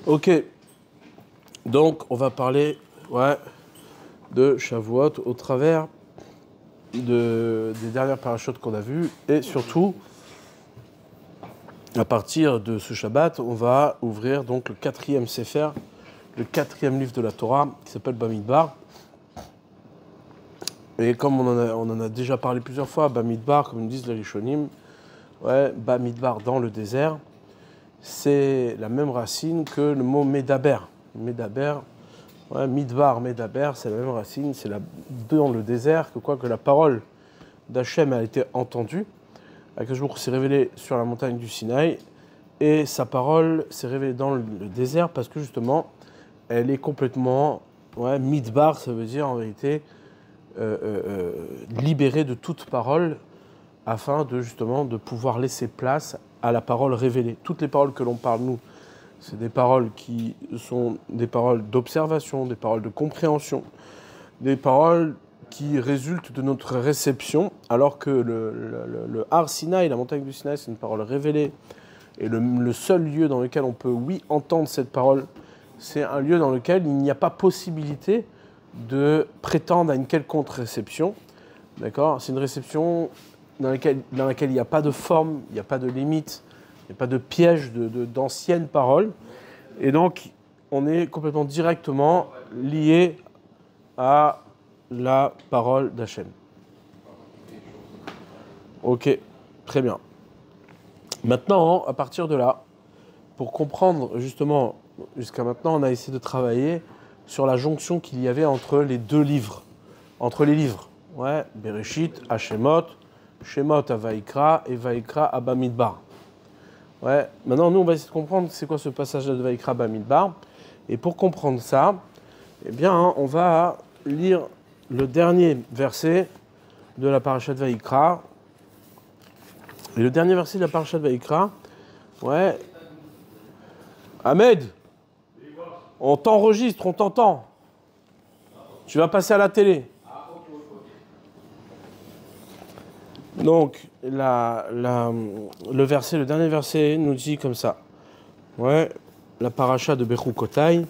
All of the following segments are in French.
Ok, donc on va parler de Shavuot au travers des dernières parachutes qu'on a vues et surtout, à partir de ce Shabbat, on va ouvrir donc le 4e Sefer, le 4e livre de la Torah qui s'appelle Bamidbar. Et comme on en a déjà parlé plusieurs fois, Bamidbar, comme disent les Rishonim, Bamidbar dans le désert, c'est la même racine que le mot Medaber. Medaber, Midbar, Medaber, c'est la même racine, c'est dans le désert que la parole d'Hachem a été entendue. Akadosh Baruch Hu s'est révélé sur la montagne du Sinaï et sa parole s'est révélée dans le désert parce que justement, elle est complètement Midbar, ça veut dire en vérité libérée de toute parole afin de pouvoir laisser place à la parole révélée. Toutes les paroles que l'on parle, nous, c'est des paroles qui sont des paroles d'observation, des paroles de compréhension, des paroles qui résultent de notre réception, alors que le Har Sinaï, la montagne du Sinaï, c'est une parole révélée. Et le seul lieu dans lequel on peut, entendre cette parole, c'est un lieu dans lequel il n'y a pas possibilité de prétendre à une quelconque réception. D'accord ? C'est une réception dans laquelle il n'y a pas de forme, il n'y a pas de limite, il n'y a pas de piège d'anciennes paroles. Et donc, on est complètement directement lié à la parole d'Hachem. Ok, très bien. Maintenant, à partir de là, pour comprendre justement, jusqu'à maintenant, on a essayé de travailler sur la jonction qu'il y avait entre les deux livres, entre les livres. Bereshit, Hashemot, Shemot à Vaïkra et Vaïkra à Bamidbar. Maintenant, nous, on va essayer de comprendre c'est quoi ce passage de Vaïkra à Bamidbar. Et pour comprendre ça, on va lire le dernier verset de la parasha de Vaïkra. Et le dernier verset de la parasha de Vaïkra, Ahmed, on t'enregistre, on t'entend. Tu vas passer à la télé. Donc, le dernier verset nous dit comme ça. La parasha de Bechukotai.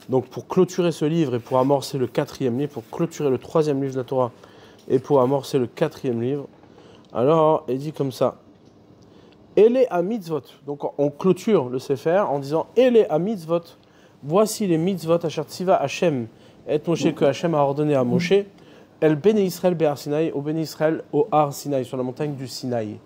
Donc, pour clôturer ce livre et pour amorcer le 4e livre, pour clôturer le 3e livre de la Torah et pour amorcer le 4e livre, alors, il dit comme ça. Ele a mitzvot. Donc, on clôture le Sefer en disant Ele a mitzvot. Voici les mitzvot asher tziva Hashem et Moshe que Hashem a ordonné à Moshe. El Béné Israël Béhar Sinaï, au Béné Israël au Har Sinaï, sur la montagne du Sinaï.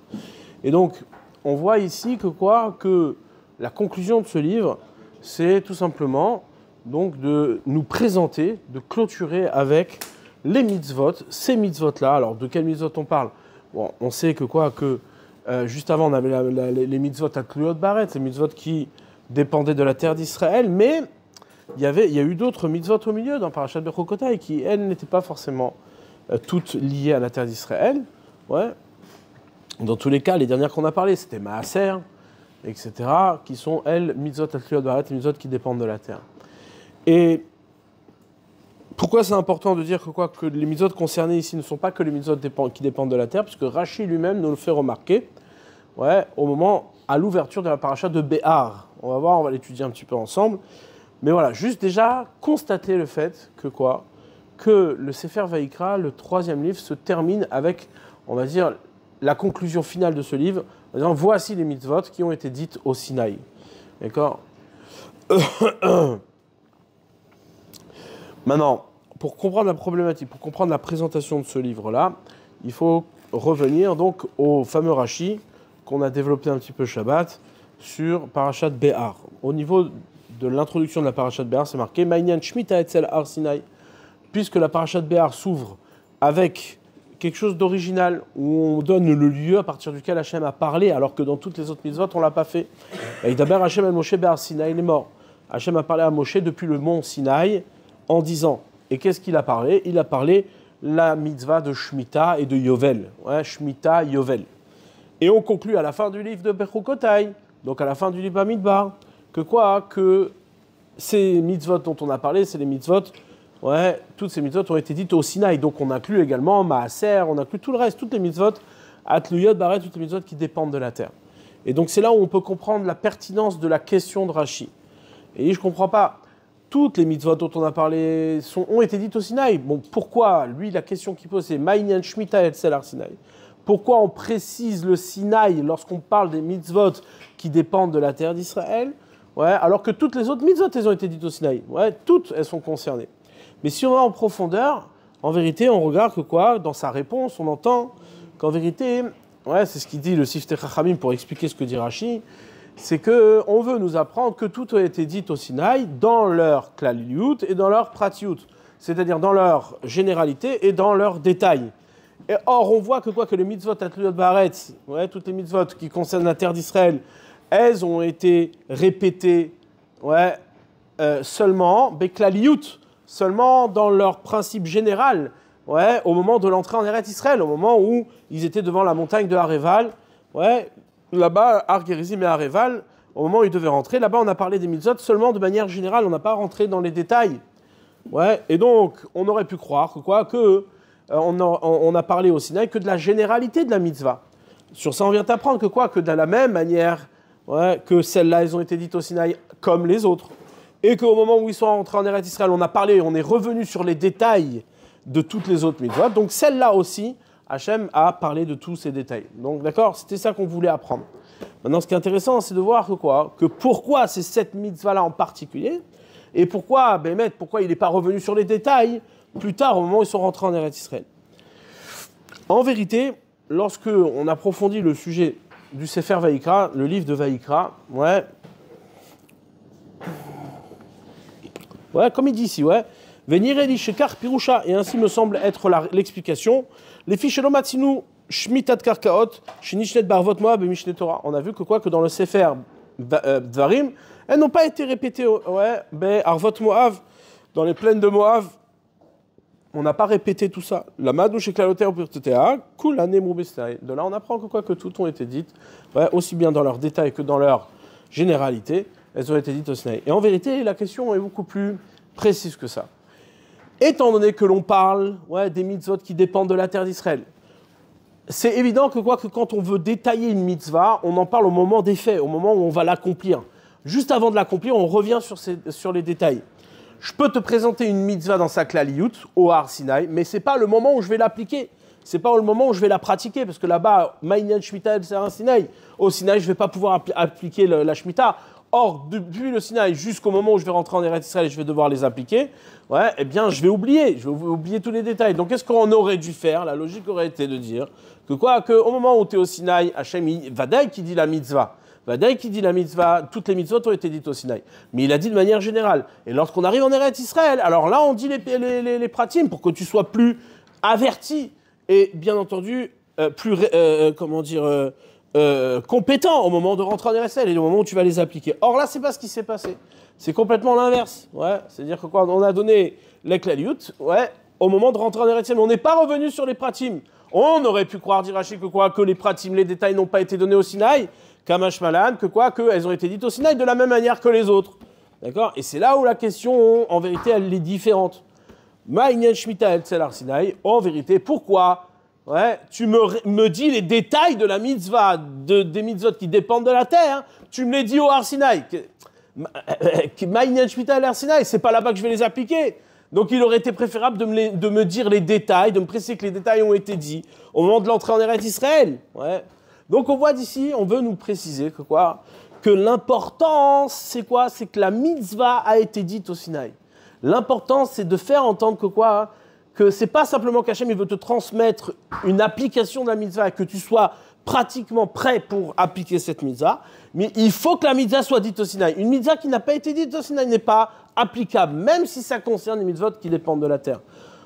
Et donc, on voit ici que la conclusion de ce livre, c'est tout simplement donc de nous présenter, de clôturer avec les mitzvot, ces mitzvot-là. Alors, de quels mitzvot on parle ? Bon, on sait que juste avant, on avait les mitzvot à Tluyot Baret, les mitzvot qui dépendaient de la terre d'Israël, mais il y a eu d'autres mitzvot au milieu dans Parashat Bechukotai qui, elles, n'étaient pas forcément toutes liées à la terre d'Israël. Dans tous les cas, les dernières qu'on a parlées, c'était Maaser, etc., qui sont, elles, mitzvot al-Tluyot Baret, les mitzvot qui dépendent de la terre. Et pourquoi c'est important de dire que les mitzvot concernés ici ne sont pas que les mitzvot qui dépendent de la terre, puisque Rashi lui-même nous le fait remarquer au moment, à l'ouverture de la paracha de Béhar. On va voir, on va l'étudier un petit peu ensemble. Mais voilà, juste déjà constater le fait que le Sefer Vaïkra, le 3e livre, se termine avec, on va dire, la conclusion finale de ce livre, en disant voici les mitzvot qui ont été dites au Sinaï. D'accord ? Maintenant, pour comprendre la problématique, pour comprendre la présentation de ce livre-là, il faut revenir donc au fameux Rashi qu'on a développé un petit peu Shabbat sur Parashat Béhar. Au niveau de l'introduction de la Parashat Béhar, c'est marqué Ma'inyan Shmita etzel Har Sinaï, puisque la Parashat Béhar s'ouvre avec quelque chose d'original où on donne le lieu à partir duquel Hachem a parlé, alors que dans toutes les autres mitzvot, on ne l'a pas fait. Et d'abord, Hachem el Moshe Béhar Sinaï, il est mort. Hachem a parlé à Moshe depuis le mont Sinaï en disant, et qu'est-ce qu'il a parlé ? Il a parlé la mitzvah de Shemitah et de Yovel. Shemitah, Yovel. Et on conclut à la fin du livre de Bechukotai, donc à la fin du livre Bamidbar, que ces mitzvot dont on a parlé, c'est les mitzvot, toutes ces mitzvot ont été dites au Sinaï. Donc on inclut également Maaser, on inclut tout le reste, toutes les mitzvot, Atluyot, Baret, toutes les mitzvot qui dépendent de la terre. Et donc c'est là où on peut comprendre la pertinence de la question de Rashi. Et je ne comprends pas. Toutes les mitzvot dont on a parlé ont été dites au Sinaï. Bon, pourquoi? Lui, la question qu'il pose, c'est Ma'inyan Shemitah Etzel Har Sinaï. Pourquoi on précise le Sinaï lorsqu'on parle des mitzvot qui dépendent de la terre d'Israël, ouais, alors que toutes les autres mitzvot, elles ont été dites au Sinaï. Ouais, toutes, elles sont concernées. Mais si on va en profondeur, en vérité, on regarde que quoi? Dans sa réponse, on entend qu'en vérité, ouais, c'est ce qu'il dit le Siftei Chachamim pour expliquer ce que dit Rashi, c'est qu'on veut nous apprendre que tout a été dit au Sinaï dans leur klaliyut et dans leur pratiyut, c'est-à-dire dans leur généralité et dans leurs détails. Et or, on voit que quoi que les mitzvot atluyot baaretz, ouais, toutes les mitzvot qui concernent la terre d'Israël, elles ont été répétées, ouais, seulement beklaliyut, seulement dans leur principe général, ouais, au moment de l'entrée en Eretz Israël, au moment où ils étaient devant la montagne de Haréval, ouais, là-bas, Har Gerizim et Haréval, au moment où ils devaient rentrer, là-bas on a parlé des mitzvot seulement de manière générale, on n'a pas rentré dans les détails. Ouais, et donc, on aurait pu croire que quoi, on a parlé au Sinaï que de la généralité de la mitzvah. Sur ça, on vient d'apprendre que quoi, que de la même manière, ouais, que celles-là, elles ont été dites au Sinaï comme les autres. Et qu'au moment où ils sont rentrés en Eretz Israël, on a parlé, on est revenu sur les détails de toutes les autres mitzvot. Donc celle-là aussi, Hachem a parlé de tous ces détails. Donc d'accord, c'était ça qu'on voulait apprendre. Maintenant, ce qui est intéressant, c'est de voir que quoi, que pourquoi c'est cette mitzvah-là en particulier, et pourquoi, pourquoi il n'est pas revenu sur les détails plus tard, au moment où ils sont rentrés en Eretz Israël. En vérité, lorsque on approfondit le sujet du Sefer Vaïkra, le livre de Vaïkra, ouais, comme il dit ici, ouais. Venir Eli Shekar Pirusha, et ainsi me semble être l'explication. Les fiches Lomatsinu Shmitat Karkaot, Shinishnet Barvot Moab et Mishnet Torah. On a vu que quoi, que dans le Sefer Dvarim, elles n'ont pas été répétées, ouais, Arvot Moab, dans les plaines de Moab, on n'a pas répété tout ça. La Madou Sheklaloter Pirtetea, Kul Anemru Bestai. De là, on apprend que quoi, que toutes ont été dites, ouais, aussi bien dans leurs détails que dans leur généralité, elles ont été dites au Sinaï. Et en vérité, la question est beaucoup plus précise que ça. Étant donné que l'on parle, ouais, des mitzvot qui dépendent de la terre d'Israël, c'est évident que quoi, que quand on veut détailler une mitzvah, on en parle au moment des faits, au moment où on va l'accomplir. Juste avant de l'accomplir, on revient sur les détails. Je peux te présenter une mitzvah dans sa klaliyut, au Har Sinaï, mais ce n'est pas le moment où je vais l'appliquer. Ce n'est pas le moment où je vais la pratiquer, parce que là-bas, Ma'inyan Shemitah Etzel Har Sinaï, au Sinaï, je ne vais pas pouvoir appliquer la Shemitah. Or, depuis le Sinaï jusqu'au moment où je vais rentrer en Eretz Israël et je vais devoir les appliquer, ouais, eh bien, je vais oublier tous les détails. Donc, qu'est-ce qu'on aurait dû faire? La logique aurait été de dire qu'au moment où tu es au Sinaï, Hachem, Vadaï qui dit la mitzvah, Vadaï qui dit la mitzvah, toutes les mitzvot ont été dites au Sinaï. Mais il a dit de manière générale. Et lorsqu'on arrive en Eretz Israël, alors là, on dit les pratim pour que tu sois plus averti et, bien entendu, plus, compétent au moment de rentrer en RSL et au moment où tu vas les appliquer. Or là, c'est pas ce qui s'est passé. C'est complètement l'inverse. Ouais, c'est-à-dire que quoi, on a donné les klaliyut, ouais, au moment de rentrer en RSL, mais on n'est pas revenu sur les pratim. On aurait pu croire, dire Rachid, que les pratim, les détails n'ont pas été donnés au Sinaï, Kamash Malan, elles ont été dites au Sinaï de la même manière que les autres. D'accord? Et c'est là où la question, en vérité, elle est différente. Ma'inyan Shemitah Etzel Har Sinaï, en vérité, pourquoi? Ouais, tu me dis les détails de la mitzvah, des mitzvot qui dépendent de la terre, hein, tu me les dis au Har Sinaï. Ma'inyan Shemitah Etzel Har Sinaï, c'est pas là-bas que je vais les appliquer. Donc il aurait été préférable de me dire les détails, de me préciser que les détails ont été dits au moment de l'entrée en Eretz Israël. Ouais. Donc on voit d'ici, on veut nous préciser que l'importance, c'est quoi? C'est que la mitzvah a été dite au Sinaï. L'importance, c'est de faire entendre que c'est pas simplement qu'Hachem il veut te transmettre une application de la mitzvah et que tu sois pratiquement prêt pour appliquer cette mitzvah, mais il faut que la mitzvah soit dite au Sinaï. Une mitzvah qui n'a pas été dite au Sinaï n'est pas applicable, même si ça concerne les mitzvot qui dépendent de la terre.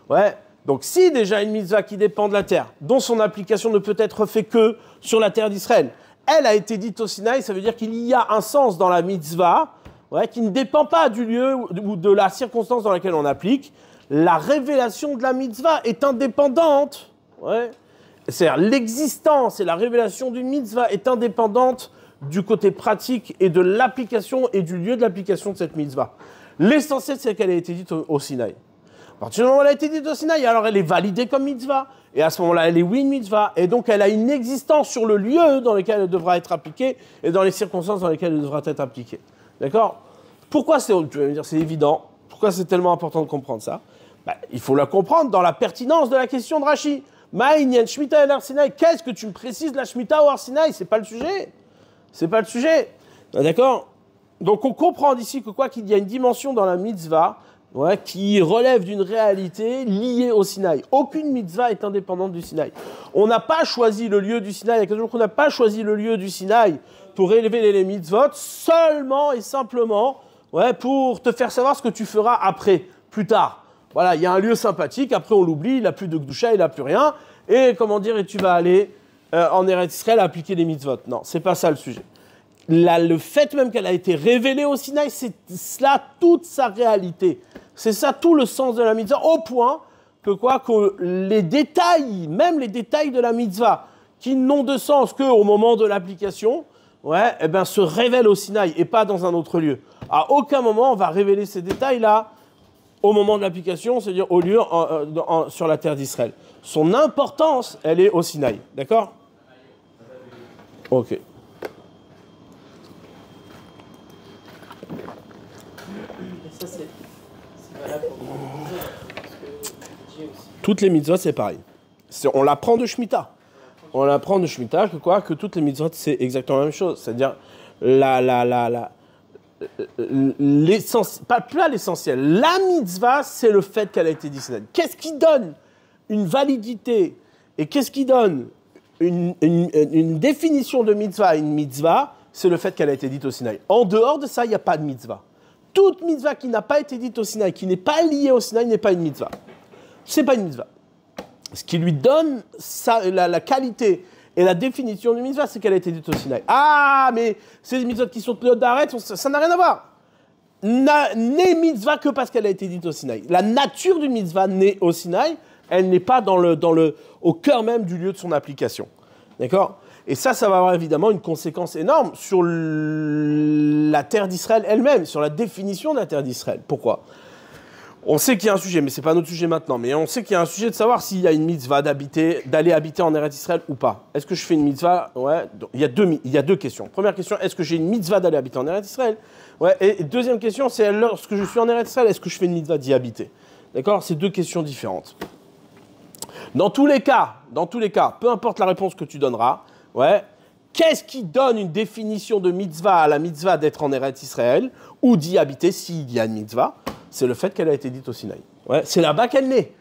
Ouais. Donc si déjà une mitzvah qui dépend de la terre, dont son application ne peut être faite que sur la terre d'Israël, elle a été dite au Sinaï, ça veut dire qu'il y a un sens dans la mitzvah, ouais, qui ne dépend pas du lieu ou de la circonstance dans laquelle on applique. La révélation de la mitzvah est indépendante. Ouais. C'est-à-dire l'existence et la révélation d'une mitzvah est indépendante du côté pratique et de l'application et du lieu de l'application de cette mitzvah. L'essentiel, c'est qu'elle a été dite au Sinaï. À partir du moment où elle a été dite au Sinaï, alors elle est validée comme mitzvah. Et à ce moment-là, elle est oui une mitzvah. Et donc, elle a une existence sur le lieu dans lequel elle devra être appliquée et dans les circonstances dans lesquelles elle devra être appliquée. D'accord? Pourquoi tu vas me dire, c'est évident. Pourquoi c'est tellement important de comprendre ça? Il faut la comprendre dans la pertinence de la question de Rashi. Ma'inyan Shemitah el Har-Sinaï. Qu'est-ce que tu me précises de la Shemitah au Har-Sinaï? C'est pas le sujet. C'est pas le sujet. D'accord? Donc, on comprend d'ici que quoi qu'il y a une dimension dans la mitzvah qui relève d'une réalité liée au Sinaï. Aucune mitzvah est indépendante du Sinaï. On n'a pas choisi le lieu du Sinaï. On n'a pas choisi le lieu du Sinaï pour élever les mitzvot seulement et simplement pour te faire savoir ce que tu feras après, plus tard. Voilà, il y a un lieu sympathique, après on l'oublie, il n'a plus de Gdusha, il n'a plus rien, et et tu vas aller en Eretz Israël appliquer les mitzvot. Non, c'est pas ça le sujet. Là, le fait même qu'elle a été révélée au Sinaï, c'est cela toute sa réalité. C'est ça tout le sens de la mitzvah, au point que les détails, même les détails de la mitzvah, qui n'ont de sens qu'au moment de l'application, se révèlent au Sinaï et pas dans un autre lieu. À aucun moment on va révéler ces détails-là au moment de l'application, c'est-à-dire au lieu sur la terre d'Israël. Son importance, elle est au Sinaï. D'accord? Ok. Ça, c'est valable pour toutes les mitzvot, c'est pareil. On l'apprend de Shemitah. On apprend de Shemitah que toutes les mitzvot, c'est exactement la même chose. C'est-à-dire, pas l'essentiel. La mitzvah, c'est le fait qu'elle a été dite. Qu'est-ce qui donne une validité et qu'est-ce qui donne une définition de mitzvah à une mitzvah? C'est le fait qu'elle a été dite au Sinaï. En dehors de ça, il n'y a pas de mitzvah. Toute mitzvah qui n'a pas été dite au Sinaï, qui n'est pas liée au Sinaï, n'est pas une mitzvah. C'est pas une mitzvah. Ce qui lui donne la qualité et la définition d'une mitzvah, c'est qu'elle a été dite au Sinaï. Ah, mais c'est des mitzvahs qui sont d'arrêt, ça n'a rien à voir. N'est mitzvah que parce qu'elle a été dite au Sinaï. La nature d'une mitzvah née au Sinaï, elle n'est pas au cœur même du lieu de son application. D'accord? Et ça va avoir évidemment une conséquence énorme sur la terre d'Israël elle-même, sur la définition de la terre d'Israël. Pourquoi? On sait qu'il y a un sujet, mais ce n'est pas notre sujet maintenant, mais on sait qu'il y a un sujet de savoir s'il y a une mitzvah d'aller habiter en Eretz Israël ou pas. Est-ce que je fais une mitzvah? Il y a deux questions. Première question, est-ce que j'ai une mitzvah d'aller habiter en Eretz Israël? Et deuxième question, c'est lorsque je suis en Eretz Israël, est-ce que je fais une mitzvah d'y habiter? D'accord? C'est deux questions différentes. Dans tous les cas, peu importe la réponse que tu donneras, qu'est-ce qui donne une définition de mitzvah à la mitzvah d'être en Eretz Israël ou d'y habiter s'il y a une mitzvah? C'est le fait qu'elle a été dite au Sinaï. C'est là-bas qu'elle naît.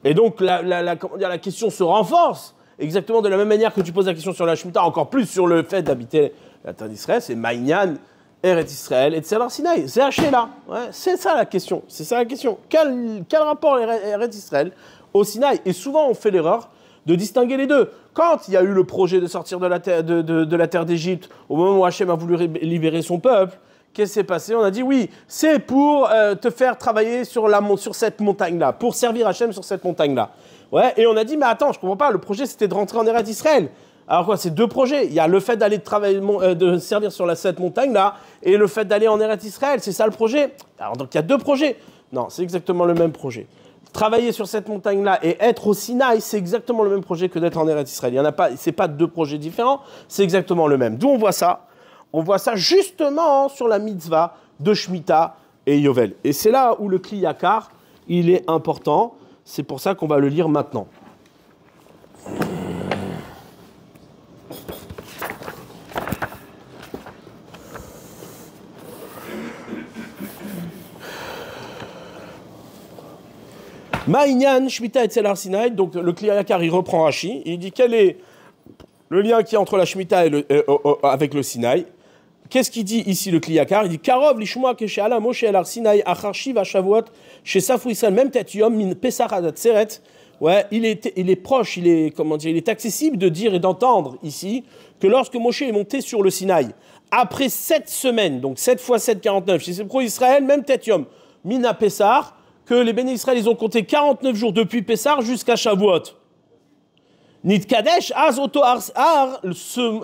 Et donc la question se renforce exactement de la même manière que tu poses la question sur la Shemitah, encore plus sur le fait d'habiter la terre d'Israël, c'est Ma'inyan, Eretz Israël et Tzel Har-Sinaï. C'est haché là. C'est ça la question. Quel rapport Eretz Israël au Sinaï? Et souvent on fait l'erreur de distinguer les deux. Quand il y a eu le projet de sortir de la terre d'Égypte, au moment où Hachem a voulu libérer son peuple, qu'est-ce qui s'est passé? On a dit oui, c'est pour te faire travailler sur cette montagne-là, pour servir Hachem sur cette montagne-là. Et on a dit, mais attends, je comprends pas, le projet c'était de rentrer en Eretz Israël. Alors quoi, c'est deux projets. Il y a le fait d'aller de servir sur cette montagne-là et le fait d'aller en Eretz Israël, c'est ça le projet? Alors donc il y a deux projets. Non, c'est exactement le même projet. Travailler sur cette montagne-là et être au Sinaï, c'est exactement le même projet que d'être en Eretz Israël. Il y en a pas, c'est pas deux projets différents, c'est exactement le même. D'où on voit ça? On voit ça justement sur la mitzvah de Shemitah et Yovel. Et c'est là où le Kli Yakar, il est important. C'est pour ça qu'on va le lire maintenant. Ma'inyan, Shemitah et Tzel Har-Sinaï. Donc le Kli Yakar, il reprend Rashi. Il dit quel est le lien qui est entre la Shemitah avec le Sinaï. Qu'est-ce qu'il dit ici le Kli Yakar? Il dit Karov lishmoa ke she'ala Moshe el Har-Sinaï achar shiva Shavuot she'safru Israël mem tet yom min Pesach ad Atzeret. Il est proche, il est accessible de dire et d'entendre ici que lorsque Moshe est monté sur le Sinaï, après 7 semaines, donc 7 fois 7, 49, chez ses pro-Israël, même tet yom min Pesach, que les bénis Israël, ils ont compté 49 jours depuis Pessah jusqu'à Shavuot. Nitkadesh, Az Oto Ar,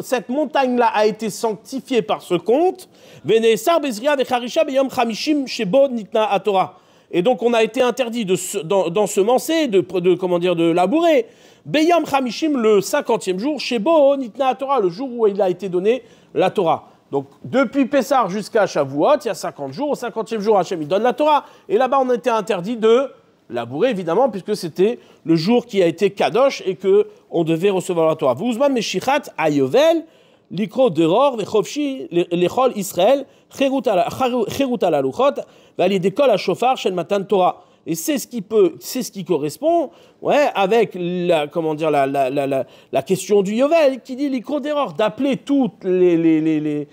cette montagne-là a été sanctifiée par ce compte. Veneesar Bezria Vecharisha Beyom Chamishim Shebo Nitna Atora. Et donc, on a été interdit d'ensemencer, de labourer. Beyam Chamishim, le 50e jour, Shebo Nitna Torah, le jour où il a été donné la Torah. Donc, depuis Pessah jusqu'à Shavuot, il y a 50 jours. Au 50e jour, Hachem, il donne la Torah. Et là-bas, on a été interdit de labourer, évidemment, puisque c'était le jour qui a été Kadosh et qu'on devait recevoir la Torah. Vuzman Meshichat Ayovel, Likro Deror, Vechovshi, Lechol Israël, Cherut al Aluchot, Validekol Ashofar, Shel Matan Torah. Et c'est ce qui correspond, avec la question du Yovel, qui dit Likro Deror, d'appeler toutes les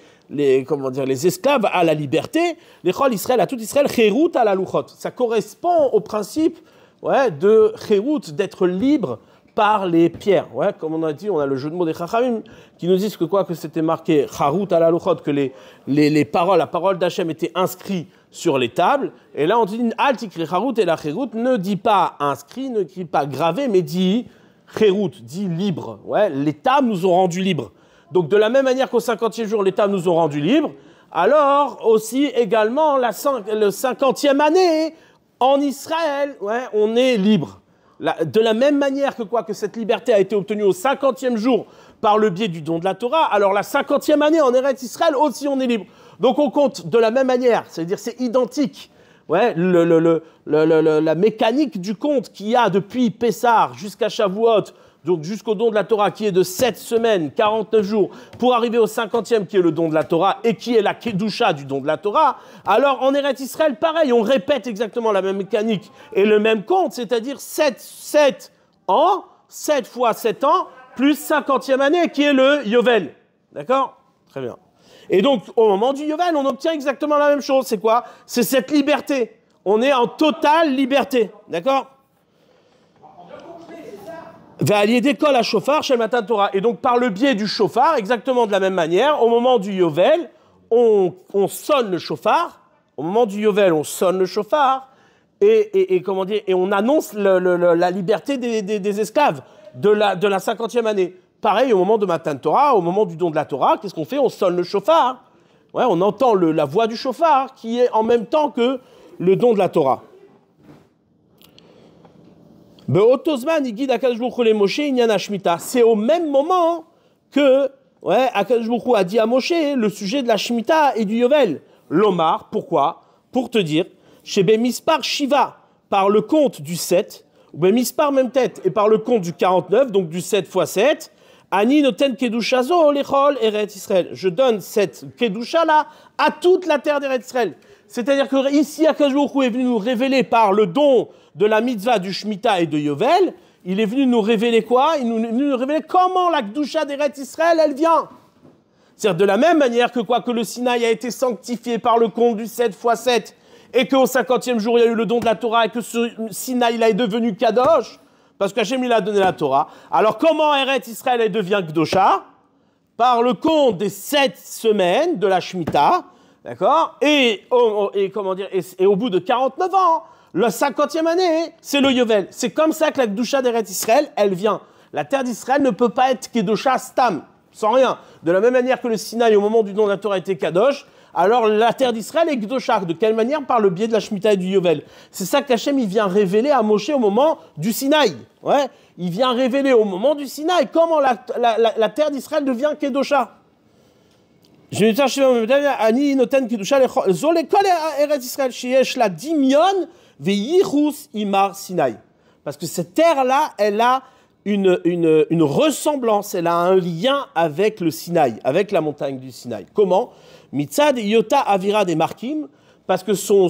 esclaves à la liberté, Lechol Israël, à tout Israël, Cherut al Aluchot. Ça correspond au principe, de Cherut, d'être libre par les pierres. Comme on a dit, on a le jeu de mots des Chachamim qui nous disent que c'était marqué Charut al Aluchot, que les paroles, la parole d'Hachem était inscrite sur les tables. Et là, on dit Al tikri Charut et la Cherut, ne dit pas inscrit, ne dit pas gravé, mais dit Cherut, dit libre. Les tables nous ont rendus libres. Donc, de la même manière qu'au 50e jour, les tables nous ont rendus libres, alors aussi également le 50e année en Israël, on est libre. De la même manière que cette liberté a été obtenue au 50e jour par le biais du don de la Torah, alors la 50e année en Eretz Israël aussi on est libre. Donc on compte de la même manière, c'est-à-dire c'est identique. La mécanique du compte qu'il y a depuis Pessah jusqu'à Shavuot, donc jusqu'au don de la Torah qui est de 7 semaines, 49 jours, pour arriver au 50e qui est le don de la Torah et qui est la Kedusha du don de la Torah, alors en Eretz Israël, pareil, on répète exactement la même mécanique et le même compte, c'est-à-dire 7 ans, 7 fois 7 ans, plus 50e année qui est le Yovel. D'accord ? Très bien. Et donc, au moment du Yovel, on obtient exactement la même chose. C'est quoi ? C'est cette liberté. On est en totale liberté. D'accord ? D'école à chauffard chez Matan Torah. Et donc, par le biais du chauffard, exactement de la même manière, au moment du Yovel, on sonne le chauffard. Au moment du Yovel, on sonne le chauffard et on annonce la liberté des esclaves de la 50e année. Pareil, au moment de Matan Torah, au moment du don de la Torah, qu'est-ce qu'on fait ? On sonne le chauffard. On entend la voix du chauffard qui est en même temps que le don de la Torah. C'est au même moment que Akadosh Baruch Hu a dit à Moshe le sujet de la Shemitah et du Yovel. L'Omar, pourquoi ? Pour te dire, chez Bemispar Shiva, par le compte du 7, ou Bemispar même tête, et par le compte du 49, donc du 7 x 7, Ani noten kedushazo lechol Eretz Israël. Je donne cette kedusha là à toute la terre d'Eretz Israël. C'est-à-dire que ici, Akadosh Baruch Hu est venu nous révéler par le don de la mitzvah du Shemitah et de Yovel, il est venu nous révéler quoi ? Il est venu nous révéler comment la kedusha d'Eretz Israël, elle vient. C'est-à-dire de la même manière que le Sinaï a été sanctifié par le compte du 7 x 7, et qu'au 50e jour, il y a eu le don de la Torah, et que ce Sinaï là est devenu Kadosh, parce qu'Hachem il a donné la Torah. Alors comment Eretz Israël elle devient Kedusha ? Par le compte des 7 semaines de la Shemitah, d'accord ? Et au bout de 49 ans, la 50e année, c'est le Yovel. C'est comme ça que la Kedusha d'Eretz Israël, elle vient. La terre d'Israël ne peut pas être Kedusha Stam, sans rien. De la même manière que le Sinaï, au moment du don de la Torah, était Kadosh, alors la terre d'Israël est Kedusha. De quelle manière ? Par le biais de la Shemitah et du Yovel. C'est ça qu'Hachem il vient révéler à Moshe au moment du Sinaï. Il vient révéler au moment du Sinaï comment la terre d'Israël devient Kedusha. Ani noten Kedusha zolekol Eretz Israël sheyesh la dimion veyichus imar Sinaï. Parce que cette terre-là, elle a une ressemblance, elle a un lien avec le Sinaï, avec la montagne du Sinaï. Comment ? Mitzad Yota Avira des Markim, parce que son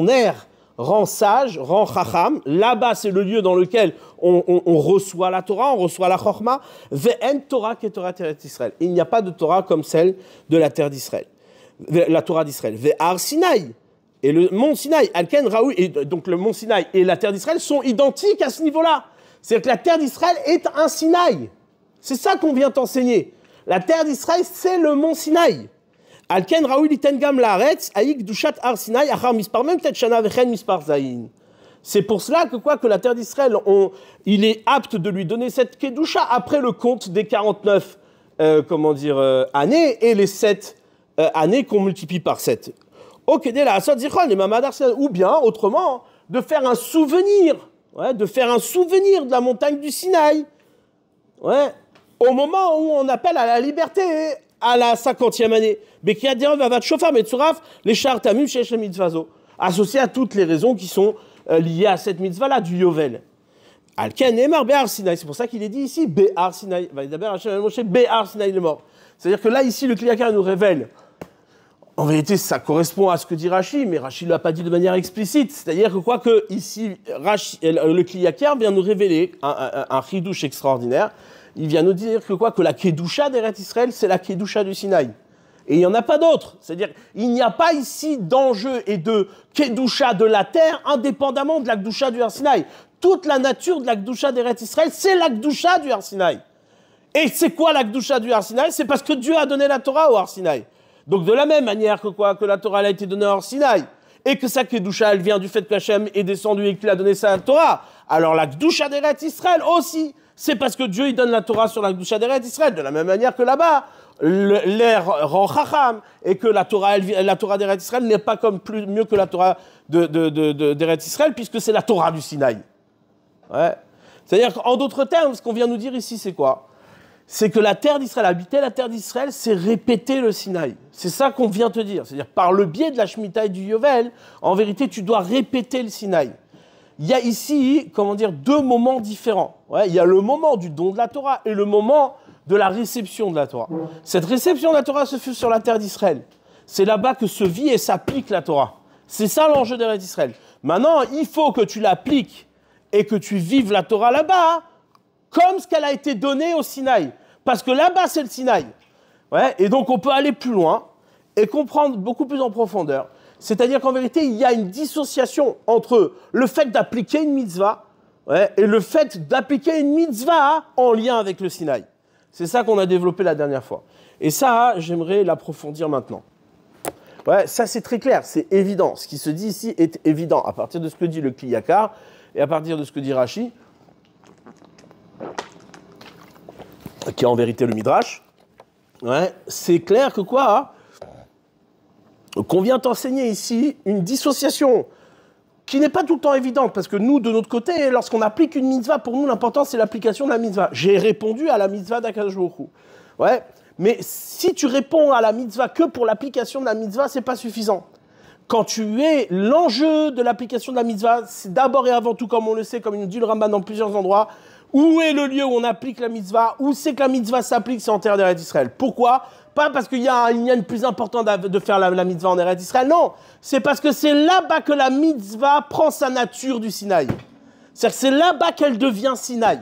air rend sage, rend chacham. Là-bas, c'est le lieu dans lequel on reçoit la Torah, on reçoit la chorma. Ve'en Torah ke Torah Eretz Israël. Il n'y a pas de Torah comme celle de la terre d'Israël, la Torah d'Israël. Ve'ar Sinaï. Et le mont Sinaï, Alken Raoui, et donc le mont Sinaï et la terre d'Israël sont identiques à ce niveau-là. C'est-à-dire que la terre d'Israël est un Sinaï. C'est ça qu'on vient t'enseigner. La terre d'Israël, c'est le mont Sinaï. Alken Raoui litengam laaretz aïk dushat ar Sinaï achar mispar même tet shana vechen mispar zayin. C'est pour cela que la terre d'Israël, il est apte de lui donner cette kedusha après le compte des 49 années et les 7 années qu'on multiplie par 7. ou bien, autrement, de faire un souvenir, de la montagne du Sinaï, au moment où on appelle à la liberté, à la 50e année. Associé à toutes les raisons qui sont liées à cette mitzvah-là, du Yovel. C'est pour ça qu'il est dit ici, Bé'ar Sinaï. C'est-à-dire que là, ici, le Kli Yakar nous révèle. En vérité, ça correspond à ce que dit Rashi, mais Rashi ne l'a pas dit de manière explicite. C'est-à-dire que quoi que ici, le Kli Yakar vient nous révéler un chidouche extraordinaire. Il vient nous dire que quoi que la Kedusha d'Eretz Israël, c'est la Kedusha du Sinaï. Et il n'y en a pas d'autre. C'est-à-dire, il n'y a pas ici d'enjeu et de Kedusha de la terre indépendamment de la Kedusha du Har Sinaï. Toute la nature de la Kedusha d'Eretz Israël, c'est la Kedusha du Har Sinaï. Et c'est quoi la Kedusha du Har Sinaï? C'est parce que Dieu a donné la Torah au Har Sinaï. Donc de la même manière que quoi, que la Torah a été donnée au Har Sinaï, et que sa Kedusha, elle vient du fait qu'Hachem est descendu et qu'il a donné sa Torah, alors la Kedusha d'Eretz Israël aussi, c'est parce que Dieu il donne la Torah sur la Kedusha d'Eretz Israël, de la même manière que là-bas, l'air rend Chacham, et que la Torah d'Eretz Israël n'est pas comme mieux que la Torah d'Eretz Israël, puisque c'est la Torah du Sinaï. C'est-à-dire qu'en d'autres termes, ce qu'on vient nous dire ici, c'est quoi? C'est que la terre d'Israël, habiter la terre d'Israël, c'est répéter le Sinaï. C'est ça qu'on vient te dire. C'est-à-dire, par le biais de la Shemitah et du Yovel, en vérité, tu dois répéter le Sinaï. Il y a ici, deux moments différents. Il y a le moment du don de la Torah et le moment de la réception de la Torah. Cette réception de la Torah se fait sur la terre d'Israël. C'est là-bas que se vit et s'applique la Torah. C'est ça l'enjeu d'Eretz Israël. Maintenant, il faut que tu l'appliques et que tu vives la Torah là-bas, comme ce qu'elle a été donnée au Sinaï. Parce que là-bas, c'est le Sinaï. Et donc, on peut aller plus loin et comprendre beaucoup plus en profondeur. C'est-à-dire qu'en vérité, il y a une dissociation entre le fait d'appliquer une mitzvah et le fait d'appliquer une mitzvah en lien avec le Sinaï. C'est ça qu'on a développé la dernière fois. Et ça, j'aimerais l'approfondir maintenant. Ça, c'est très clair, c'est évident. Ce qui se dit ici est évident à partir de ce que dit le Kli Yakar et à partir de ce que dit Rashi, qui est en vérité le Midrash. C'est clair que quoi, qu'on vient t'enseigner ici une dissociation qui n'est pas tout le temps évidente, parce que nous, de notre côté, lorsqu'on applique une mitzvah, pour nous, l'important, c'est l'application de la mitzvah. J'ai répondu à la mitzvah d'Akadosh Baruch Hu. Mais si tu réponds à la mitzvah que pour l'application de la mitzvah, c'est pas suffisant. Quand tu es l'enjeu de l'application de la mitzvah, c'est d'abord et avant tout, comme on le sait, comme il nous dit le Rambam dans plusieurs endroits, où est le lieu où on applique la mitzvah? Où c'est que la mitzvah s'applique? C'est en terre d'Eretz Israël. Pourquoi? Pas parce qu'il y a une ligne plus importante de faire la mitzvah en Eretz Israël. Non, c'est parce que c'est là-bas que la mitzvah prend sa nature du Sinaï. C'est-à-dire que c'est là-bas qu'elle devient Sinaï.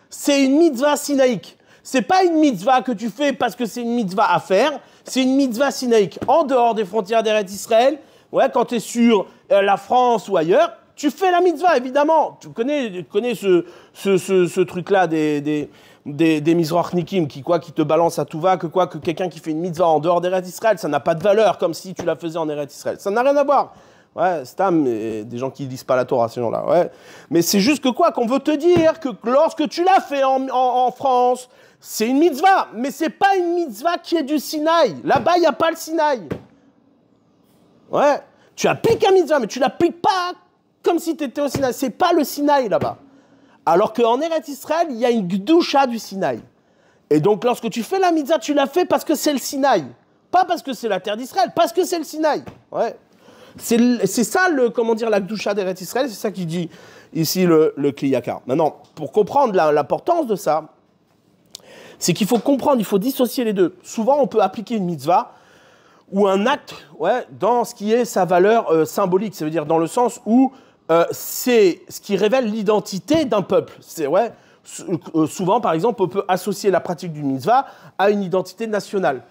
C'est une mitzvah sinaïque. C'est pas une mitzvah que tu fais parce que c'est une mitzvah à faire. C'est une mitzvah sinaïque. En dehors des frontières d'Eretz Israël, quand tu es sur la France ou ailleurs, tu fais la mitzvah, évidemment. Tu connais ce truc-là des Mizrachnikim qui te balancent à tout va, que quelqu'un qui fait une mitzvah en dehors d'Eretz Israël, ça n'a pas de valeur, comme si tu la faisais en Eretz Israël. Ça n'a rien à voir. Stam, des gens qui ne lisent pas la Torah, ces gens-là. Mais c'est juste que qu'on veut te dire que lorsque tu l'as fait en France, c'est une mitzvah, mais c'est pas une mitzvah qui est du Sinaï. Là-bas, il n'y a pas le Sinaï. Tu appliques un mitzvah, mais tu l'appliques pas comme si tu étais au Sinaï. C'est pas le Sinaï là-bas. Alors qu'en Eretz Israël, il y a une gdusha du Sinaï. Et donc, lorsque tu fais la mitzvah, tu l'as fait parce que c'est le Sinaï. Pas parce que c'est la terre d'Israël, parce que c'est le Sinaï. C'est ça, la gdusha d'Eretz Israël, c'est ça qui dit ici le Kli Yakar. Maintenant, pour comprendre l'importance de ça, c'est qu'il faut comprendre, il faut dissocier les deux. Souvent, on peut appliquer une mitzvah ou un acte dans ce qui est sa valeur symbolique. Ça veut dire dans le sens où c'est ce qui révèle l'identité d'un peuple. Souvent, par exemple, on peut associer la pratique d'une mitzvah à une identité nationale.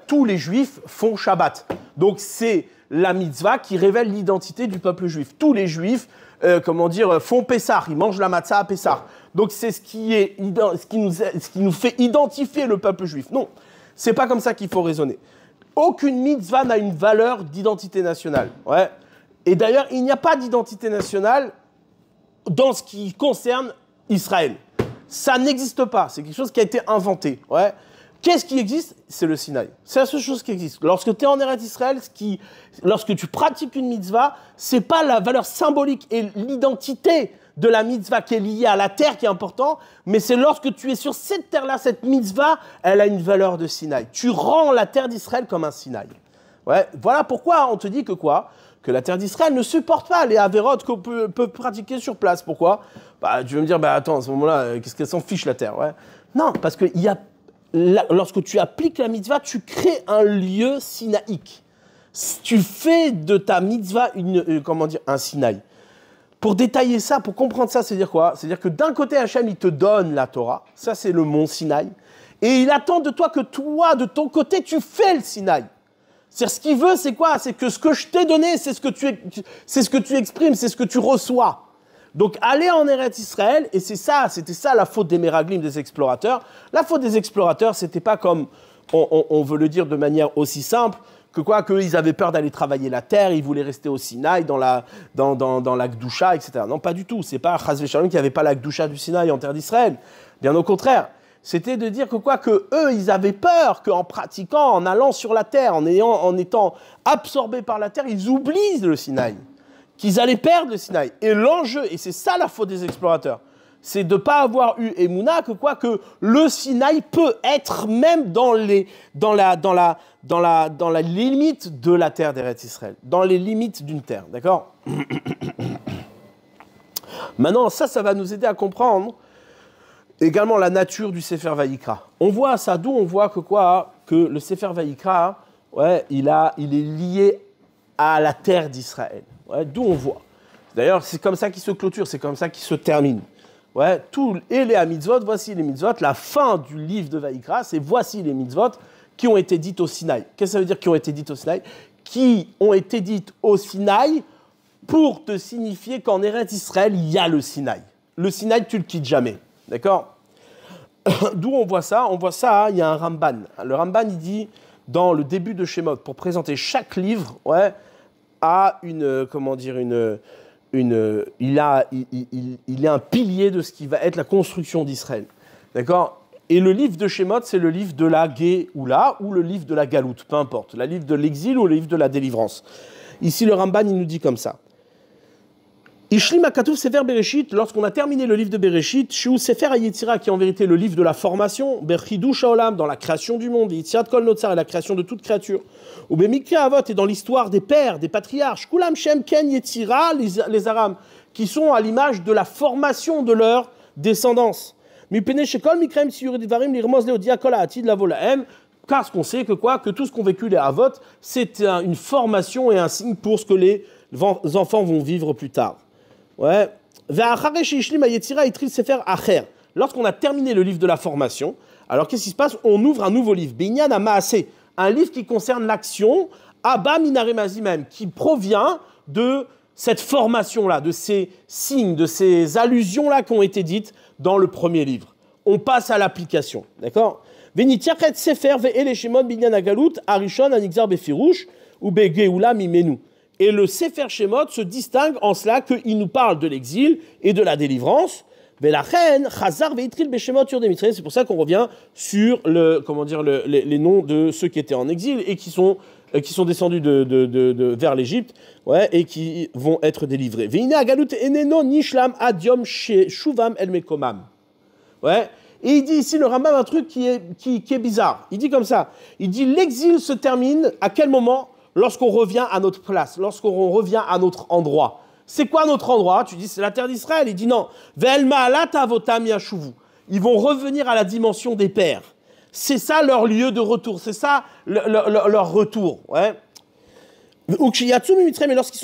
Tous les juifs font Shabbat. Donc, c'est la mitzvah qui révèle l'identité du peuple juif. Tous les juifs font Pessah. Ils mangent la matzah à Pessah. Donc, c'est ce qui nous fait identifier le peuple juif. Non, c'est pas comme ça qu'il faut raisonner. Aucune mitzvah n'a une valeur d'identité nationale. Et d'ailleurs, il n'y a pas d'identité nationale dans ce qui concerne Israël. Ça n'existe pas. C'est quelque chose qui a été inventé. Qu'est-ce qui existe? C'est le Sinaï. C'est la seule chose qui existe. Lorsque tu es en Eretz Israël, lorsque tu pratiques une mitzvah, c'est pas la valeur symbolique et l'identité de la mitzvah qui est liée à la terre qui est important, mais c'est lorsque tu es sur cette terre-là, cette mitzvah, elle a une valeur de Sinaï. Tu rends la terre d'Israël comme un Sinaï. Ouais, voilà pourquoi on te dit que quoi? Que la terre d'Israël ne supporte pas les avérotes qu'on peut pratiquer sur place. Pourquoi? Bah, tu vas me dire, bah attends, à ce moment-là, qu'est-ce qu'elle s'en fiche la terre? Ouais. Non, parce que lorsque tu appliques la mitzvah, tu crées un lieu sinaïque. Tu fais de ta mitzvah un Sinaï. Pour détailler ça, pour comprendre ça, c'est-à-dire quoi? C'est-à-dire que d'un côté, Hachem, il te donne la Torah, ça c'est le mont Sinaï, et il attend de toi que toi, de ton côté, tu fais le Sinaï. C'est-à-dire, ce qu'il veut, c'est quoi? C'est que ce que je t'ai donné, c'est ce que tu exprimes, c'est ce que tu reçois. Donc, aller en Eretz Israël, et c'était ça la faute des Meraglim, des explorateurs. La faute des explorateurs, c'était pas comme on veut le dire de manière aussi simple, qu'ils avaient peur d'aller travailler la terre, ils voulaient rester au Sinaï, dans la Gdusha, etc. Non, pas du tout. C'est pas Chaz v'Shalom qu'il n'y avait pas la Gdusha du Sinaï en terre d'Israël. Bien au contraire. C'était de dire que eux, ils avaient peur qu'en pratiquant, en allant sur la terre, en étant absorbés par la terre, ils oublient le Sinaï. Qu'ils allaient perdre le Sinaï. Et l'enjeu, et c'est ça la faute des explorateurs, c'est de ne pas avoir eu Emouna que le Sinaï peut être même dans la limite de la terre d'Eretz Israël, dans les limites d'une terre, d'accord? Maintenant, ça va nous aider à comprendre également la nature du Sefer Vayikra. On voit ça, d'où on voit que le Sefer Vayikra, ouais, il est lié à la terre d'Israël. Ouais, d'où on voit. D'ailleurs, c'est comme ça qu'il se clôture, c'est comme ça qu'il se termine. Ouais, et les mitzvot, voici les mitzvot. La fin du livre de Vayikra, c'est voici les mitzvot qui ont été dites au Sinaï. Qu'est-ce que ça veut dire qui ont été dites au Sinaï? Qui ont été dites au Sinaï pour te signifier qu'en Eretz Israël, il y a le Sinaï. Le Sinaï, tu ne le quittes jamais. D'accord? D'où on voit ça? On voit ça, il y a un Ramban. Le Ramban, il dit, dans le début de Shemot, pour présenter chaque livre, ouais, a il est un pilier de ce qui va être la construction d'Israël. D'accord? Et le livre de Shemot, c'est le livre de la Géoula ou le livre de la Galoute, peu importe. Le livre de l'exil ou le livre de la délivrance. Ici, le Ramban, il nous dit comme ça. Ishlim Akatouf Sefer Bereshit, lorsqu'on a terminé le livre de Bereshit, Shu Sefer Hayetzira, qui est en vérité le livre de la formation, Berchidush Haolam, dans la création du monde, Yetzirat Kol Notzar, et la création de toute créature, ou Bemikre Avot, et dans l'histoire des pères, des patriarches, Kulam Shem Ken Yetzira, les Aram, qui sont à l'image de la formation de leur descendance. Mipene Shekol Mikrem Siyurid Varim Lirmoz Leodia Kol Haatid Lavolahem, parce qu'on sait que tout ce qu'ont vécu les Avot, c'est une formation et un signe pour ce que les enfants vont vivre plus tard. Ouais. Lorsqu'on a terminé le livre de la formation, alors qu'est-ce qui se passe? On ouvre un nouveau livre, Binyan Amaaseh, un livre qui concerne l'action, Abba Minare Mazimem, qui provient de cette formation-là, de ces signes, de ces allusions-là qui ont été dites dans le premier livre. On passe à l'application, d'accord? Venitiachet Sefer ve'eleshemot Binyan Agalut, Arishon Anixar Befirouche, ou Begeoula Mimenu. Et le Sefer Shemot se distingue en cela qu'il nous parle de l'exil et de la délivrance. C'est pour ça qu'on revient sur les noms de ceux qui étaient en exil et qui sont descendus vers l'Égypte, ouais, et qui vont être délivrés. Ouais. Et il dit ici, le Rambam, un truc qui est bizarre. Il dit comme ça, il dit l'exil se termine à quel moment? Lorsqu'on revient à notre place, lorsqu'on revient à notre endroit. C'est quoi notre endroit? Tu dis, c'est la terre d'Israël. Il dit non. Ils vont revenir à la dimension des pères. C'est ça leur lieu de retour. C'est ça leur retour. Ouais. Mais lorsqu'ils sont sortis d'Égypte, mais lorsqu'ils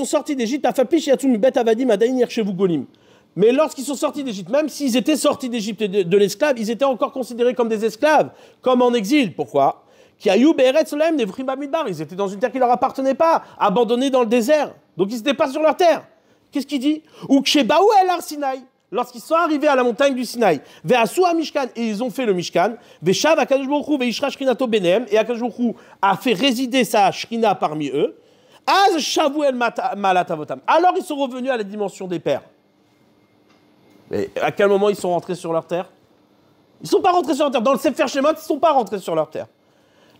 sont sortis d'Égypte, même s'ils étaient sortis d'Égypte et de l'esclave, ils étaient encore considérés comme des esclaves, comme en exil. Pourquoi? Ils étaient dans une terre qui ne leur appartenait pas, abandonnés dans le désert. Donc ils n'étaient pas sur leur terre. Qu'est-ce qu'il dit? Lorsqu'ils sont arrivés à la montagne du Sinaï, et ils ont fait le Mishkan, et Akadosh Baruch Hu a fait résider sa Shrina parmi eux, alors ils sont revenus à la dimension des pères. Mais à quel moment ils sont rentrés sur leur terre? Ils ne sont pas rentrés sur leur terre. Dans le Sefer Shemot, ils ne sont pas rentrés sur leur terre.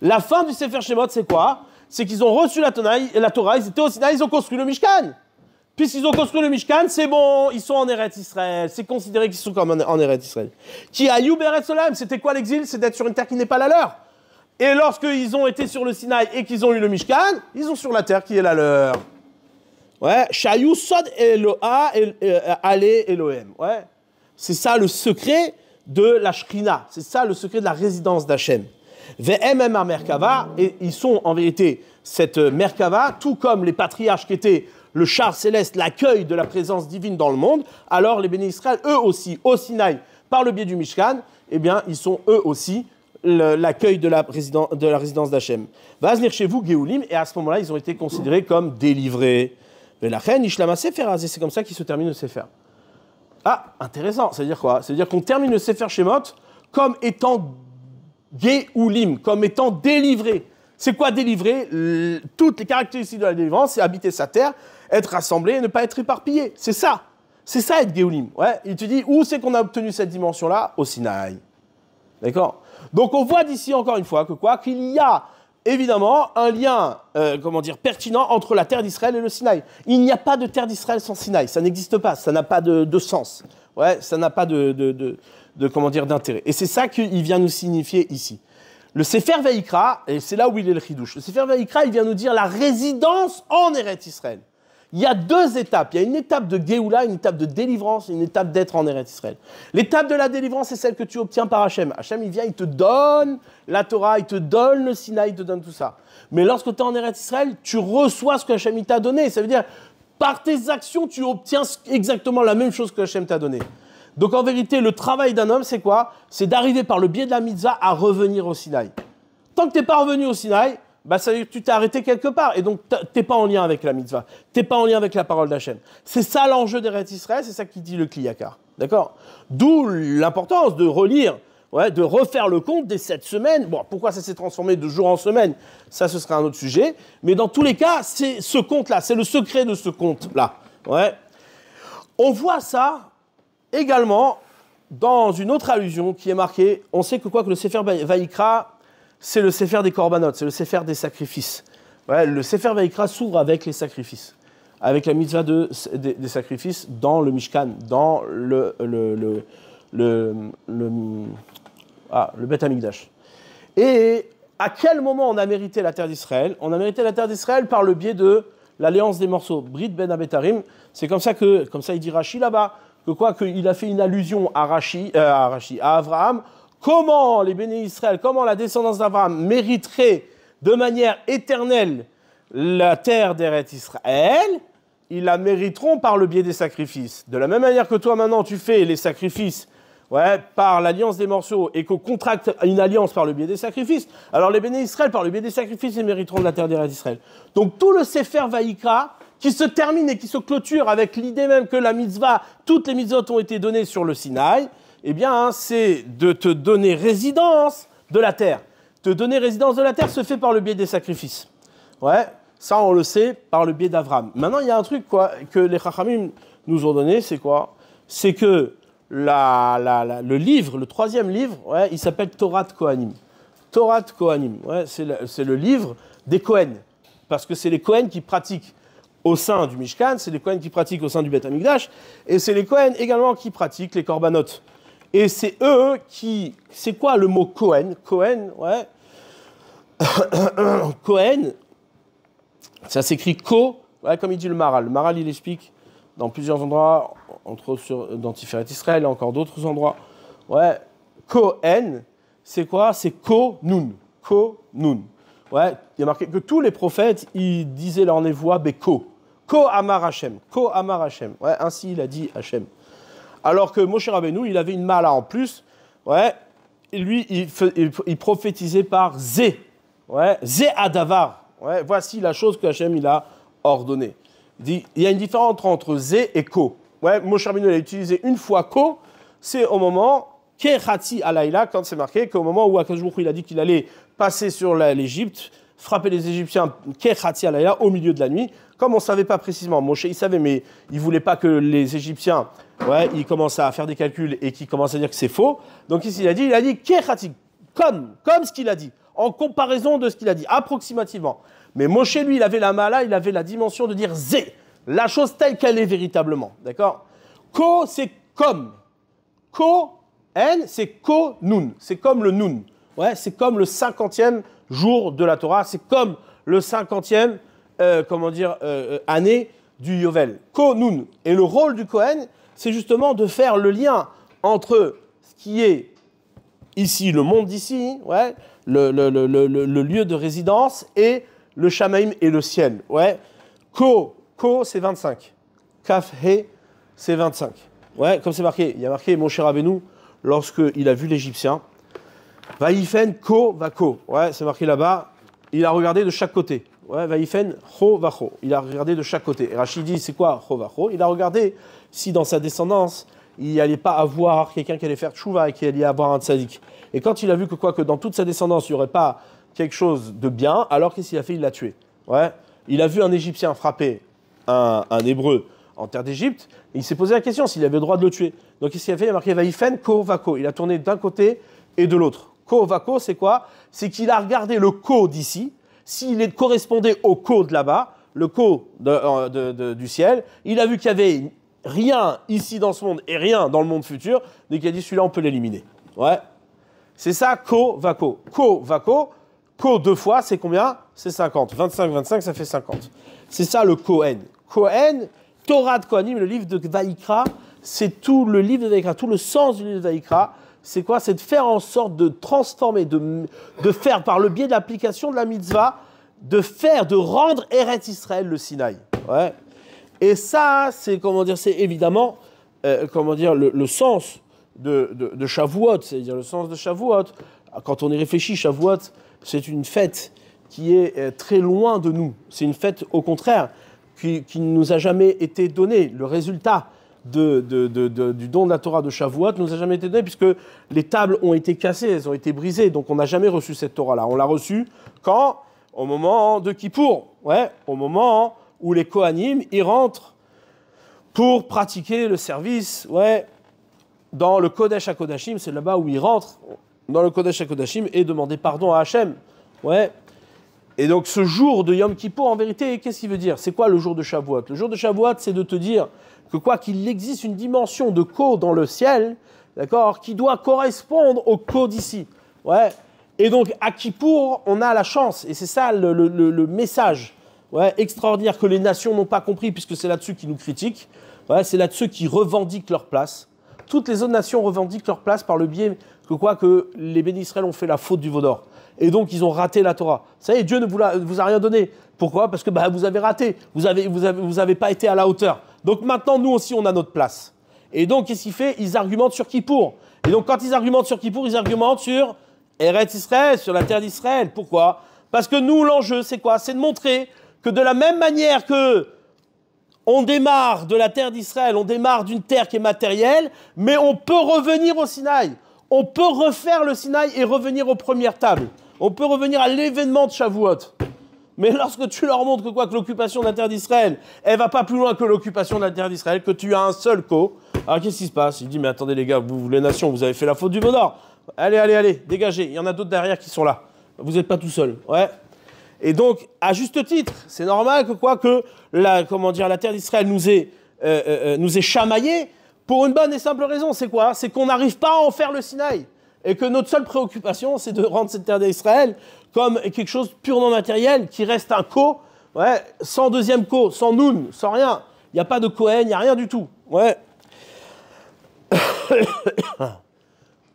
La fin du Sefer Shemot, c'est quoi? C'est qu'ils ont reçu la Torah, ils étaient au Sinaï, ils ont construit le Mishkan. Puisqu'ils ont construit le Mishkan, c'est bon, ils sont en Eretz Israël. C'est considéré qu'ils sont comme en Eretz Israël. Qui a Youb Eretz Olam, c'était quoi l'exil? C'est d'être sur une terre qui n'est pas la leur. Et lorsqu'ils ont été sur le Sinaï et qu'ils ont eu le Mishkan, ils ont sur la terre qui est la leur. Ouais, Shayou Sod Eloha Ale Elohem. Ouais. C'est ça le secret de la Shrina. C'est ça le secret de la résidence d'Hachem. Ve'emem Merkava, et ils sont en vérité cette Merkava, tout comme les patriarches qui étaient le char céleste, l'accueil de la présence divine dans le monde, alors les bénis Israël, eux aussi, au Sinaï, par le biais du Mishkan, eh bien, ils sont eux aussi l'accueil de la résidence d'Hachem. Va venir chez vous, Géoulim, et à ce moment-là, ils ont été considérés comme délivrés. Mais la reine, Ishlama Sefer, c'est comme ça qu'il se termine le Sefer. Ah, intéressant, c'est-à-dire quoi? C'est-à-dire qu'on termine le Sefer Shemot comme étant Géoulim, comme étant délivré. C'est quoi délivrer? Toutes les caractéristiques de la délivrance, c'est habiter sa terre, être rassemblé et ne pas être éparpillé. C'est ça. C'est ça être Géoulim. Ouais. Il te dit, où c'est qu'on a obtenu cette dimension-là? Au Sinaï. D'accord? Donc on voit d'ici encore une fois que quoi? Qu'il y a évidemment un lien, pertinent entre la terre d'Israël et le Sinaï. Il n'y a pas de terre d'Israël sans Sinaï. Ça n'existe pas. Ça n'a pas de sens. Ouais. Ça n'a pas d'intérêt. Et c'est ça qu'il vient nous signifier ici. Le Sefer Vayikra, et c'est là où il est le chidouche, le Sefer Vayikra, il vient nous dire la résidence en Eretz Israël. Il y a deux étapes. Il y a une étape de Géoula, une étape de délivrance, et une étape d'être en Eretz Israël. L'étape de la délivrance, c'est celle que tu obtiens par Hachem. Hachem, il vient, il te donne la Torah, il te donne le Sinaï, il te donne tout ça. Mais lorsque tu es en Eretz Israël, tu reçois ce que Hachem t'a donné. Ça veut dire, par tes actions, tu obtiens exactement la même chose que Hachem t'a donné. Donc en vérité, le travail d'un homme, c'est quoi? C'est d'arriver par le biais de la mitzvah à revenir au Sinaï. Tant que tu n'es pas revenu au Sinaï, ça veut dire que tu t'es arrêté quelque part. Et donc, tu n'es pas en lien avec la mitzvah. Tu n'es pas en lien avec la parole d'Hachem. C'est ça l'enjeu d'Eretz Israël, c'est ça qui dit le Kliyakar. D'accord? D'où l'importance de relire, de refaire le compte des 7 semaines. Bon, pourquoi ça s'est transformé de jour en semaine? Ça, ce sera un autre sujet. Mais dans tous les cas, c'est ce compte-là. C'est le secret de ce compte-là. Ouais. On voit ça également, dans une autre allusion qui est marquée, on sait que le Sefer Vayikra, c'est le Sefer des Korbanot, c'est le Sefer des sacrifices. Ouais, le Sefer Vayikra s'ouvre avec les sacrifices, avec la mitzvah des sacrifices dans le Mishkan, dans le Beth Amikdash. Et à quel moment on a mérité la terre d'Israël? On a mérité la terre d'Israël par le biais de l'alliance des morceaux, Brit Ben Abetarim. C'est comme ça il dit Rashi là-bas, qu'il a fait une allusion à Abraham. Comment les bénis Israël, comment la descendance d'Abraham mériterait de manière éternelle la terre d'Eretz Israël, ils la mériteront par le biais des sacrifices. De la même manière que toi maintenant tu fais les sacrifices par l'alliance des morceaux et qu'on contracte une alliance par le biais des sacrifices, alors les bénis Israël par le biais des sacrifices ils mériteront de la terre d'Eretz Israël. Donc tout le Sefer Vayikra qui se termine et qui se clôture avec l'idée même que la mitzvah, toutes les mitzvot ont été données sur le Sinaï, eh bien, c'est de te donner résidence de la terre. Te donner résidence de la terre se fait par le biais des sacrifices. Ouais, ça on le sait, par le biais d'Avraham. Maintenant, il y a un truc que les Chachamim nous ont donné, c'est quoi? C'est que le livre, le 3e livre, il s'appelle Torah Kohanim. Torah Kohanim, c'est le livre des Kohen. Parce que c'est les Kohen qui pratiquent au sein du Mishkan, c'est les Kohen qui pratiquent au sein du Beth Amikdash, et c'est les Kohen également qui pratiquent les Korbanot. Et c'est eux qui... C'est quoi le mot Kohen? Kohen, Kohen, ça s'écrit Ko, comme il dit le Maral. Le Maral, il explique dans plusieurs endroits, entre autres dans Tiferet Israël et encore d'autres endroits. Kohen, c'est quoi? C'est Ko-Nun. Ko-Nun. Il y a marqué que tous les prophètes, ils disaient leur névoie Beko. Ko Amar Hashem. Ko Amar Hashem. Ainsi il a dit Hashem. Alors que Moshe Rabbeinu, il avait une mala en plus. Et lui, il prophétisait par Zé. Zé Adavar. Voici la chose que Hashem il a ordonnée. Il dit, il y a une différence entre Zé et Ko. Moshe Rabbeinu a utilisé une fois Ko, c'est au moment Kechatzi Alayla, quand c'est marqué qu'au moment où Akash Baruch Hu, il a dit qu'il allait passer sur l'Égypte, frapper les Égyptiens Kechatzi Alayla, au milieu de la nuit. Comme on ne savait pas précisément, Moshe il savait, mais il ne voulait pas que les Égyptiens ils commencent à faire des calculs et qu'ils commencent à dire que c'est faux. Donc ici il a dit Kechatzi, comme ce qu'il a dit, en comparaison de ce qu'il a dit, approximativement. Mais Moshe, lui, il avait la mala, il avait la dimension de dire zé, la chose telle qu'elle est véritablement. D'accord? Ko, c'est comme. Ko, N, c'est ko, nun. C'est comme le nun. Ouais, c'est comme le 50e jour de la Torah. C'est comme le 50e, année du Yovel. Ko, nun. Et le rôle du Kohen, c'est justement de faire le lien entre ce qui est ici, le monde d'ici, ouais, le lieu de résidence, et le Shamaïm et le ciel. Ouais. Ko, c'est 25. Kaf, He, c'est 25. Ouais, comme c'est marqué. Il y a marqué Moshe Rabbeinu, lorsqu'il a vu l'Égyptien. Vaïfen, Ko, va Ko. Ouais, c'est marqué là-bas. Il a regardé de chaque côté. Ouais, Vaïfen, Cho, va Cho. Il a regardé de chaque côté. Et Rachid dit, c'est quoi Cho, va Cho? Il a regardé si dans sa descendance, il n'y allait pas avoir quelqu'un qui allait faire tchouva et qui allait avoir un tzaddik. Et quand il a vu que dans toute sa descendance, il n'y aurait pas quelque chose de bien, alors qu'est-ce qu'il a fait? Il l'a tué. Ouais. Il a vu un Égyptien frapper un Hébreu en terre d'Égypte, et il s'est posé la question s'il avait le droit de le tuer. Donc qu'est-ce qu'il a fait? Il a marqué Vaïfen, Ko, Vako. Il a tourné d'un côté et de l'autre. Ko, Vako, c'est quoi? C'est qu'il a regardé le Ko d'ici, s'il correspondait au Ko de là-bas, le Ko du ciel. Il a vu qu'il n'y avait rien ici dans ce monde et rien dans le monde futur, donc il a dit celui-là on peut l'éliminer. Ouais. C'est ça, Ko, Vako. Ko, Vako. Ko deux fois, c'est combien? C'est 50. 25, 25, ça fait 50. C'est ça le Kohen. Kohen, Torah de Kohanim, le livre de Vaïkra, c'est tout le livre de Vaïkra, tout le sens du livre de Vaïkra. C'est quoi? C'est de faire en sorte de transformer, de faire par le biais de l'application de la mitzvah, de rendre Eretz Israël le Sinaï. Ouais. Et ça, c'est évidemment, le sens de Shavuot, c'est-à-dire le sens de Shavuot. Quand on y réfléchit, Shavuot, c'est une fête qui est très loin de nous. C'est une fête, au contraire, qui ne nous a jamais été donnée. Le résultat du don de la Torah de Shavuot ne nous a jamais été donné, puisque les tables ont été cassées, elles ont été brisées. Donc on n'a jamais reçu cette Torah-là. On l'a reçue quand? Au moment de Kippour. Ouais, au moment où les Kohanim y rentrent pour pratiquer le service. Ouais, dans le Kodesh HaKodashim, c'est là-bas où ils rentrent dans le Kodesh HaKodashim et demander pardon à Hachem. Ouais. Et donc ce jour de Yom Kippour, en vérité, qu'est-ce qu'il veut dire? C'est quoi le jour de Shavuot? Le jour de Shavuot, c'est de te dire que quoi qu'il existe une dimension de Ko dans le ciel, d'accord, qui doit correspondre au Ko d'ici. Ouais. Et donc à Kippour, on a la chance, et c'est ça le message extraordinaire que les nations n'ont pas compris, puisque c'est là-dessus qu'ils nous critiquent. Ouais, c'est là-dessus qu'ils revendiquent leur place. Toutes les autres nations revendiquent leur place par le biais que les bénis d'Israël ont fait la faute du veau d'or. Et donc, ils ont raté la Torah. Vous savez, Dieu ne vous a rien donné. Pourquoi? Parce que vous avez raté. Vous avez pas été à la hauteur. Donc maintenant, nous aussi, on a notre place. Et donc, qu'est-ce qu'il fait? Ils argumentent sur Kippour. Et donc, quand ils argumentent sur Kippour, ils argumentent sur Eretz Israël, sur la terre d'Israël. Pourquoi? Parce que nous, l'enjeu, c'est quoi? C'est de montrer que de la même manière que on démarre de la terre d'Israël, on démarre d'une terre qui est matérielle, mais on peut revenir au Sinaï. On peut refaire le Sinaï et revenir aux premières tables. On peut revenir à l'événement de Shavuot. Mais lorsque tu leur montres que l'occupation de la terre d'Israël, elle va pas plus loin que l'occupation de la terre d'Israël, que tu as un seul Ko, alors qu'est-ce qui se passe? Il dit, mais attendez les gars, vous les nations, vous avez fait la faute du veau d'or. Allez, dégagez. Il y en a d'autres derrière qui sont là. Vous n'êtes pas tout seul. Ouais. Et donc, à juste titre, c'est normal que la terre d'Israël nous est chamaillée pour une bonne et simple raison. C'est quoi? C'est qu'on n'arrive pas à en faire le Sinaï. Et que notre seule préoccupation, c'est de rendre cette terre d'Israël comme quelque chose de purement matériel, qui reste un Ko, sans deuxième Ko, sans Noun, sans rien. Il n'y a pas de Kohen, il n'y a rien du tout. Ouais.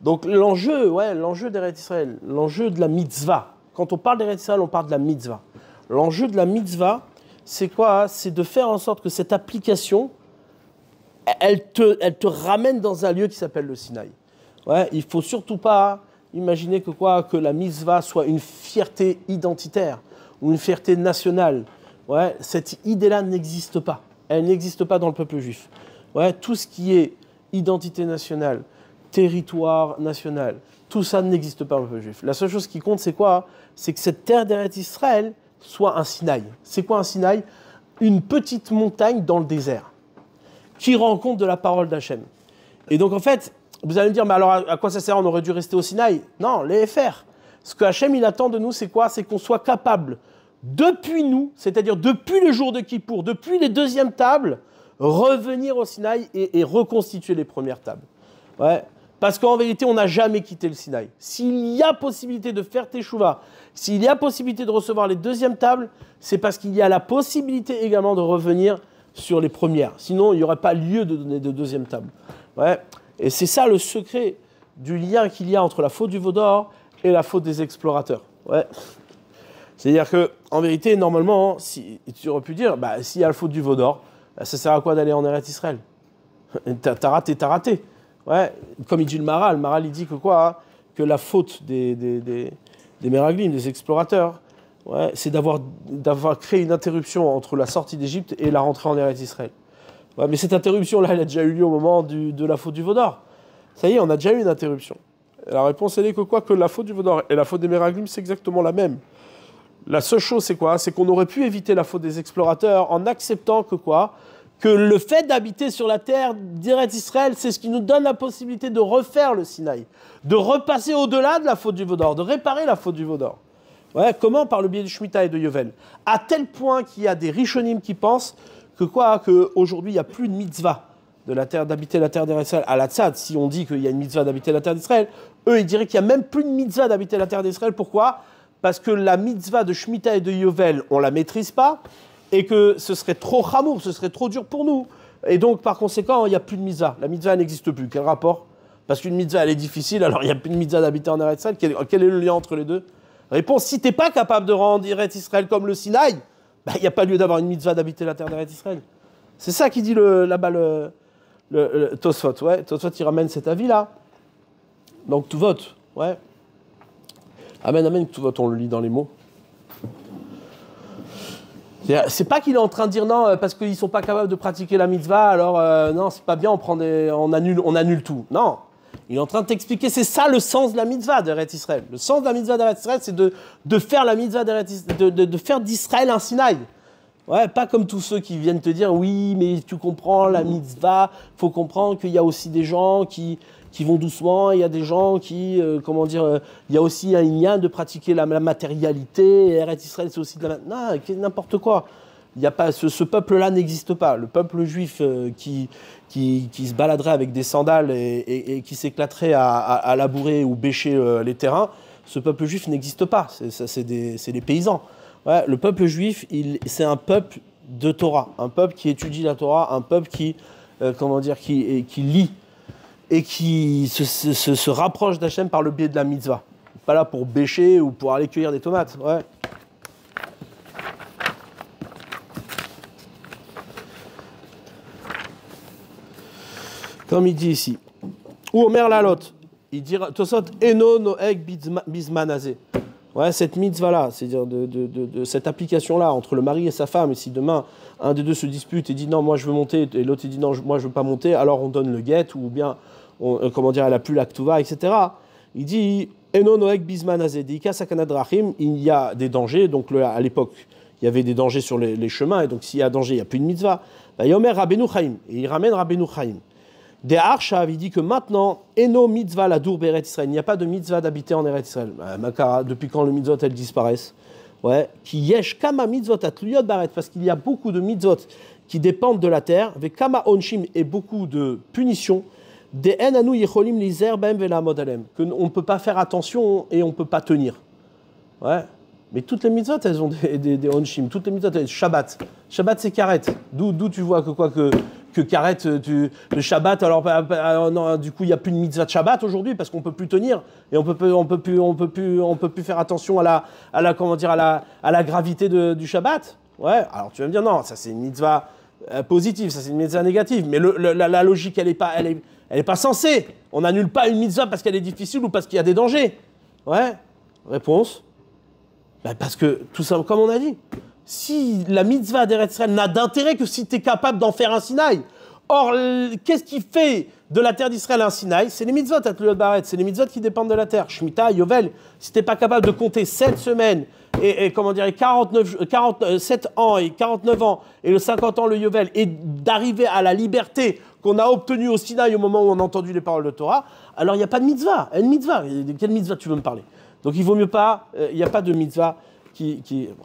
Donc l'enjeu d'Eretz Israël, l'enjeu de la mitzvah. Quand on parle d'Eretz Israël, on parle de la mitzvah. L'enjeu de la mitzvah, c'est quoi? C'est de faire en sorte que cette application, elle te ramène dans un lieu qui s'appelle le Sinaï. Ouais, il ne faut surtout pas imaginer que la mitzvah soit une fierté identitaire ou une fierté nationale. Ouais, cette idée-là n'existe pas. Elle n'existe pas dans le peuple juif. Ouais, tout ce qui est identité nationale, territoire national, Tout ça n'existe pas dans le peuple juif. La seule chose qui compte, c'est quoi? C'est que cette terre d'Eretz Israël soit un Sinaï. C'est quoi un Sinaï? Une petite montagne dans le désert qui rend compte de la parole d'Hachem. Et donc, en fait, vous allez me dire, mais alors à quoi ça sert? On aurait dû rester au Sinaï? Non, les FR. Ce que Hachem, il attend de nous, c'est quoi? C'est qu'on soit capable, depuis nous, c'est-à-dire depuis le jour de Kippour, depuis les deuxièmes tables, revenir au Sinaï et reconstituer les premières tables. Ouais. Parce qu'en vérité, on n'a jamais quitté le Sinaï. S'il y a possibilité de faire teshuva, s'il y a possibilité de recevoir les deuxièmes tables, c'est parce qu'il y a la possibilité également de revenir sur les premières. Sinon, il n'y aurait pas lieu de donner de deuxième table. Ouais. Et c'est ça le secret du lien qu'il y a entre la faute du veau d'or et la faute des explorateurs. Ouais. C'est-à-dire qu'en vérité, normalement, si, tu aurais pu dire, bah, s'il y a la faute du veau d'or, bah, ça sert à quoi d'aller en Eretz Israël? T'as raté. Ouais, comme il dit le Maral il dit que quoi, hein, que la faute des Meraglim, des explorateurs, ouais, c'est d'avoir créé une interruption entre la sortie d'Égypte et la rentrée en Eretz Israël. Ouais, mais cette interruption-là, elle a déjà eu lieu au moment de la faute du veau d'or. Ça y est, on a déjà eu une interruption. Et la réponse, elle est que quoi, que la faute du veau d'or et la faute des Meraglim, c'est exactement la même. La seule chose, c'est quoi? C'est qu'on aurait pu éviter la faute des explorateurs en acceptant que quoi? Que le fait d'habiter sur la terre d'Eretz Israël, c'est ce qui nous donne la possibilité de refaire le Sinaï, de repasser au-delà de la faute du veau d'or, de réparer la faute du veau d'or. Ouais, comment? Par le biais du Shemitah et de Yovel. À tel point qu'il y a des Rishonim qui pensent que quoi? Qu'aujourd'hui, il n'y a plus de mitzvah d'habiter la terre d'Eretz Israël. À la Tzad, si on dit qu'il y a une mitzvah d'habiter la terre d'Israël, eux, ils diraient qu'il n'y a même plus de mitzvah d'habiter la terre d'Israël. Pourquoi? Parce que la mitzvah de Shemitah et de Yovel, on ne la maîtrise pas, et que ce serait trop chamour, ce serait trop dur pour nous. Et donc, par conséquent, il n'y a plus de mitzvah. La mitzvah n'existe plus. Quel rapport? Parce qu'une mitzvah, elle est difficile, alors il n'y a plus de mitzvah d'habiter en Eretz Israël. Quel est le lien entre les deux? Réponse, si tu n'es pas capable de rendre Eretz Israël comme le Sinaï, bah, il n'y a pas lieu d'avoir une mitzvah d'habiter la terre d'Eretz Israël. C'est ça qui dit là-bas le Tosfot. Ouais. Tosfot, il ramène cet avis-là. Donc, tout vote. Ouais. Amen, tout vote, on le lit dans les mots. C'est pas qu'il est en train de dire non, parce qu'ils sont pas capables de pratiquer la mitzvah, alors non, c'est pas bien, on annule tout. Non. Il est en train de t'expliquer, c'est ça le sens de la mitzvah d'Eretz Israël. Le sens de la mitzvah d'Eretz Israël, c'est de faire la mitzvah de faire d'Israël un Sinaï. Ouais, pas comme tous ceux qui viennent te dire, oui, mais tu comprends, la mitzvah, faut comprendre qu'il y a aussi des gens qui vont doucement, il y a des gens qui, il y a aussi un lien de pratiquer la matérialité, Eretz Israël, c'est aussi de la... Non, n'importe quoi. Il y a pas, ce peuple-là n'existe pas. Le peuple juif qui se baladerait avec des sandales et qui s'éclaterait à labourer ou bêcher les terrains, ce peuple juif n'existe pas. C'est des paysans. Ouais, le peuple juif, c'est un peuple de Torah, un peuple qui étudie la Torah, un peuple qui lit et qui se rapproche d'Hachem par le biais de la mitzvah. Pas là pour bêcher ou pour aller cueillir des tomates. Ouais. Comme il dit ici. Ou Omer Lalot, il dit Tosot Eno Noeg Bismanazé. Ouais, cette mitzvah-là, c'est-à-dire de cette application-là entre le mari et sa femme, et si demain un des deux se dispute et dit non, moi je veux monter, et l'autre il dit non, moi je veux pas monter, alors on donne le get, ou bien, elle a plus l'actuva, etc. Il dit Eno Noeg Bismanazé, Deika Sakanadrachim, il y a des dangers, donc à l'époque, il y avait des dangers sur les chemins, et donc s'il y a danger, il n'y a plus de mitzvah. Yomer Rabbeinu Chaim, et il ramène Rabbeinu Chaim. Des Arshav, il dit que maintenant, Eno mitzvah la dour beret Israël. Il n'y a pas de mitzvah d'habiter en Eretz Israël. Makara, depuis quand les mitzvot elles disparaissent? Ouais. Qui yesh kama mitzvot atluyot baret, parce qu'il y a beaucoup de mitzvot qui dépendent de la terre, avec kama onshim et beaucoup de punitions. Des enanu yecholim lizer bem vela modalem, que on ne peut pas faire attention et on ne peut pas tenir. Ouais. Mais toutes les mitzvot, elles ont des onshim. Toutes les mitzvot, Shabbat. Shabbat, c'est karet. D'où tu vois que karet, le Shabbat, alors non, du coup, il n'y a plus de mitzvah de Shabbat aujourd'hui parce qu'on ne peut plus tenir et on peut plus faire attention à la gravité du Shabbat. Ouais, alors tu vas me dire, non, ça c'est une mitzvah positive, ça c'est une mitzvah négative. Mais la logique, elle est pas censée. On n'annule pas une mitzvah parce qu'elle est difficile ou parce qu'il y a des dangers. Ouais, réponse. Ben parce que, tout ça, comme on a dit, si la mitzvah d'Eretz Israël n'a d'intérêt que si tu es capable d'en faire un Sinaï. Or, qu'est-ce qui fait de la terre d'Israël à un Sinaï, c'est les mitzvot, Atluyot Baret, c'est les mitzvot qui dépendent de la terre. Shemitah, Yovel, si tu n'es pas capable de compter 7 semaines, et comment dire, 47 ans et 49 ans, et le 50 ans, le Yovel, et d'arriver à la liberté qu'on a obtenue au Sinaï au moment où on a entendu les paroles de Torah, alors il n'y a pas de mitzvah. Une mitzvah, de quelle mitzvah tu veux me parler? Donc il vaut mieux pas, il n'y a pas de mitzvah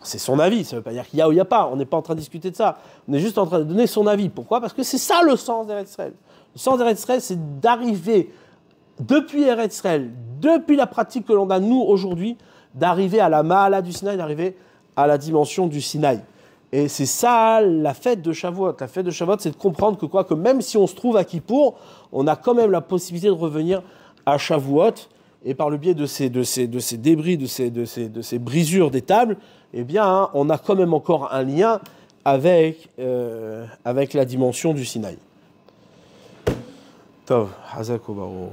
c'est son avis, ça ne veut pas dire qu'il y a ou il n'y a pas, on n'est pas en train de discuter de ça, on est juste en train de donner son avis. Pourquoi? Parce que c'est ça le sens d'Eretz Israël. Le sens d'Eretz Israël, c'est d'arriver, depuis Eretz Israël, depuis la pratique que l'on a nous aujourd'hui, d'arriver à la Ma'ala du Sinaï, d'arriver à la dimension du Sinaï. Et c'est ça la fête de Shavuot. La fête de Shavuot, c'est de comprendre que même si on se trouve à Kippour, on a quand même la possibilité de revenir à Shavuot. Et par le biais de ces débris, de ces brisures des tables, eh bien, on a quand même encore un lien avec la dimension du Sinaï. Tov, Hazak Obarou.